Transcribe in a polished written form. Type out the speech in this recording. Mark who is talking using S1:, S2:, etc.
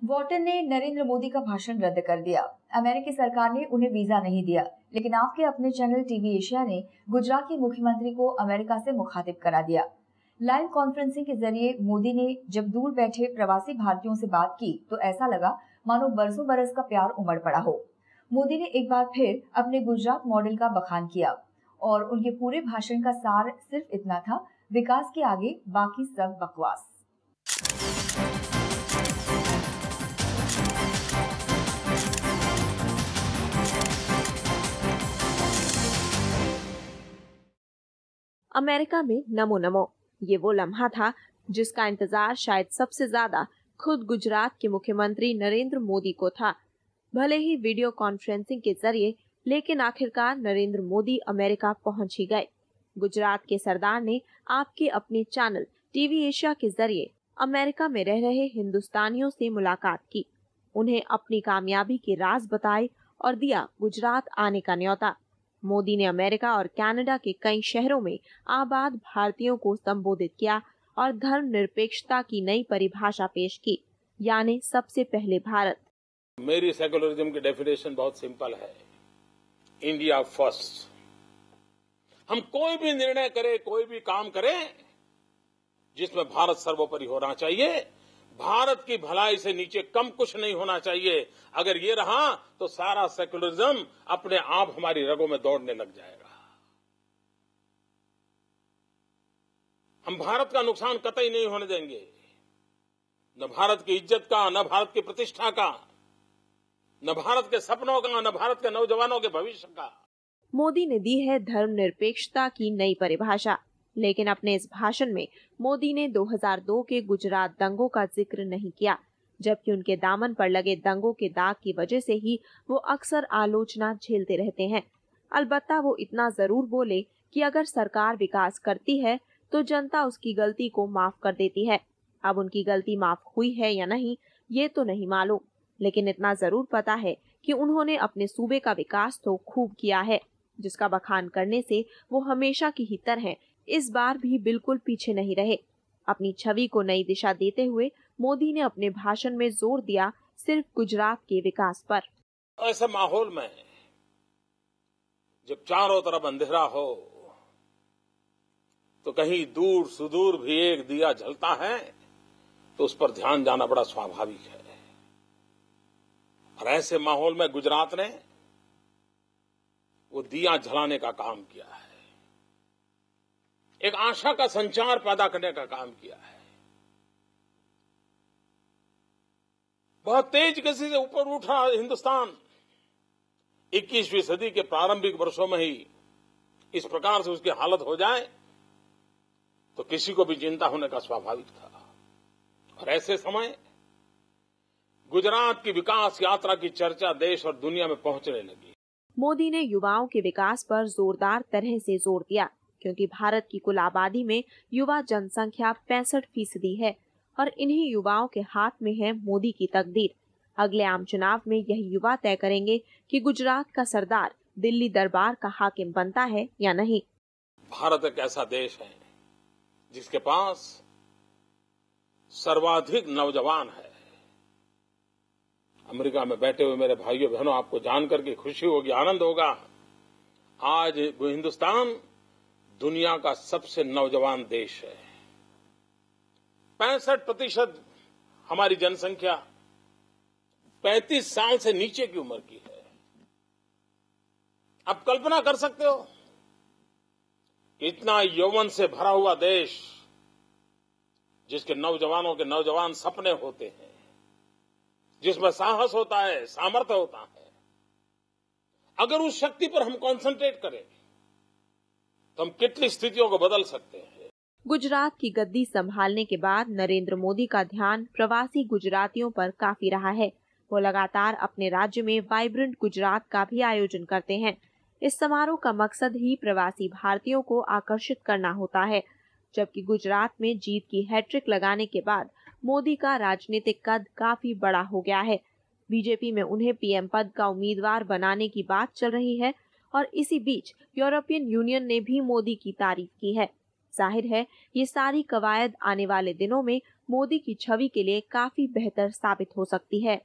S1: Wharton ने नरेंद्र मोदी का भाषण रद्द कर दिया। अमेरिकी सरकार ने उन्हें वीजा नहीं दिया, लेकिन आपके अपने चैनल टीवी एशिया ने गुजरात के मुख्यमंत्री को अमेरिका से मुखातिब करा दिया। लाइव कॉन्फ्रेंसिंग के जरिए मोदी ने जब दूर बैठे प्रवासी भारतीयों से बात की तो ऐसा लगा मानो बरसों बरस का प्यार उमड़ पड़ा हो। मोदी ने एक बार फिर अपने गुजरात मॉडल का बखान किया और उनके पूरे भाषण का सार सिर्फ इतना था, विकास के आगे बाकी सब बकवास।
S2: अमेरिका में नमो नमो, ये वो लम्हा था जिसका इंतजार शायद सबसे ज्यादा खुद गुजरात के मुख्यमंत्री नरेंद्र मोदी को था। भले ही वीडियो कॉन्फ्रेंसिंग के जरिए, लेकिन आखिरकार नरेंद्र मोदी अमेरिका पहुंच ही गए। गुजरात के सरदार ने आपके अपने चैनल टीवी एशिया के जरिए अमेरिका में रह रहे हिंदुस्तानियों से मुलाकात की, उन्हें अपनी कामयाबी के राज बताए और दिया गुजरात आने का न्योता। मोदी ने अमेरिका और कनाडा के कई शहरों में आबाद भारतीयों को संबोधित किया और धर्मनिरपेक्षता की नई परिभाषा पेश की, यानी सबसे पहले भारत।
S3: मेरी सेकुलरिज्म की डेफिनेशन बहुत सिंपल है, इंडिया फर्स्ट। हम कोई भी निर्णय करें, कोई भी काम करें जिसमें भारत सर्वोपरि होना चाहिए, भारत की भलाई से नीचे कम कुछ नहीं होना चाहिए। अगर ये रहा तो सारा सेकुलरिज्म अपने आप हमारी रगों में दौड़ने लग जाएगा। हम भारत का नुकसान कतई नहीं होने देंगे, न भारत की इज्जत का, न भारत की प्रतिष्ठा का, न भारत के सपनों का, न भारत के नौजवानों के भविष्य का।
S2: मोदी ने दी है धर्मनिरपेक्षता की नई परिभाषा, लेकिन अपने इस भाषण में मोदी ने 2002 के गुजरात दंगों का जिक्र नहीं किया, जबकि उनके दामन पर लगे दंगों के दाग की वजह से ही वो अक्सर आलोचना झेलते रहते हैं। अलबत्ता वो इतना जरूर बोले कि अगर सरकार विकास करती है तो जनता उसकी गलती को माफ कर देती है। अब उनकी गलती माफ हुई है या नहीं ये तो नहीं मालूम, लेकिन इतना जरूर पता है कि उन्होंने अपने सूबे का विकास तो खूब किया है, जिसका बखान करने से वो हमेशा की ही तरह इस बार भी बिल्कुल पीछे नहीं रहे। अपनी छवि को नई दिशा देते हुए मोदी ने अपने भाषण में जोर दिया सिर्फ गुजरात के विकास पर।
S3: ऐसे माहौल में जब चारों तरफ अंधेरा हो तो कहीं दूर सुदूर भी एक दिया जलता है तो उस पर ध्यान जाना बड़ा स्वाभाविक है। और ऐसे माहौल में गुजरात ने वो दिया जलाने का काम किया है, एक आशा का संचार पैदा करने का काम किया है। बहुत तेज गति से ऊपर उठा हिंदुस्तान 21वीं सदी के प्रारंभिक वर्षों में ही इस प्रकार से उसकी हालत हो जाए तो किसी को भी चिंता होने का स्वाभाविक था। और ऐसे समय गुजरात की विकास यात्रा की चर्चा देश और दुनिया में पहुंचने लगी।
S2: मोदी ने युवाओं के विकास पर जोरदार तरह से जोर दिया, क्योंकि भारत की कुल आबादी में युवा जनसंख्या 65% है और इन्हीं युवाओं के हाथ में है मोदी की तकदीर। अगले आम चुनाव में यही युवा तय करेंगे कि गुजरात का सरदार दिल्ली दरबार का हाकिम बनता है या नहीं।
S3: भारत एक ऐसा देश है जिसके पास सर्वाधिक नौजवान है। अमेरिका में बैठे हुए मेरे भाइयों बहनों, आपको जानकर के खुशी होगी, आनंद होगा। आज हिंदुस्तान दुनिया का सबसे नौजवान देश है। 65% हमारी जनसंख्या 35 साल से नीचे की उम्र की है। आप कल्पना कर सकते हो इतना यौवन से भरा हुआ देश जिसके नौजवानों के नौजवान सपने होते हैं, जिसमें साहस होता है, सामर्थ्य होता है। अगर उस शक्ति पर हम कंसंट्रेट करें तो हम कितनी स्थितियों को बदल सकते हैं।
S2: गुजरात की गद्दी संभालने के बाद नरेंद्र मोदी का ध्यान प्रवासी गुजरातियों पर काफी रहा है। वो लगातार अपने राज्य में वाइब्रेंट गुजरात का भी आयोजन करते हैं। इस समारोह का मकसद ही प्रवासी भारतीयों को आकर्षित करना होता है। जबकि गुजरात में जीत की हैट्रिक लगाने के बाद मोदी का राजनीतिक कद काफी बड़ा हो गया है। बीजेपी में उन्हें पीएम पद का उम्मीदवार बनाने की बात चल रही है और इसी बीच यूरोपियन यूनियन ने भी मोदी की तारीफ की है। जाहिर है ये सारी कवायद आने वाले दिनों में मोदी की छवि के लिए काफी बेहतर साबित हो सकती है।